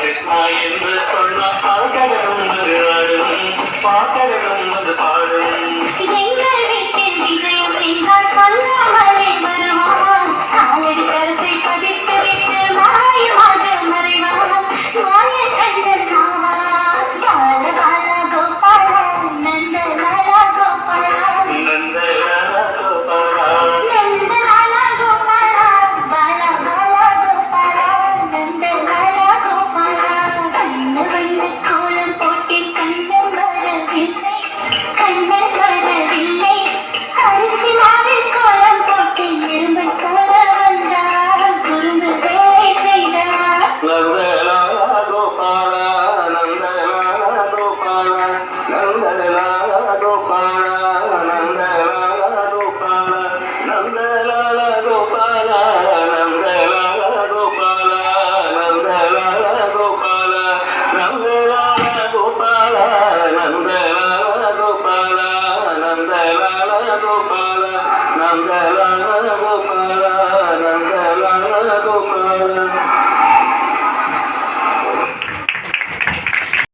கிருஷ்ணா என்று சொன்ன பாடலும் அது ஆடும் பாடலும் அது பாடும் எங்கள் வீட்டில் விஜயம் என்றால் சொல்லாமலே வருவான் காலடி கருத்தை பதித்து விட்டு மாயமாக மறைவான் மாய கண்ணன் ஆவான் பால பால கோபாலா நந்த லாலா கோபாலா நந்த லாலா கோபாலா நந்த லாலா கோபாலா பால பால கோபாலா நந்த லாலா கோபாலா கண்ண வண்ண கோலம் போட்டி கண்ணன் வரவில்லை கண்ணன் வரவில்லை அரிசி மாவில் கோலம் போட்டு எறும்பை போல வந்தார் குறும்பு வேலை செய்தார் நந்த லாலா கோபாலா நந்த லாலா கோபாலா நந்த லாலா கோபாலா நந்த லாலா கோபாலா நந்த லாலா கோபாலா நந்த லாலா கோபாலா நந்த லாலா கோபாலா நந்த லாலா கோபாலா நந்த லாலா கோபாலா நந்த லாலா கோபாலா நந்த லாலா கோபாலா நந்த லாலா கோபாலா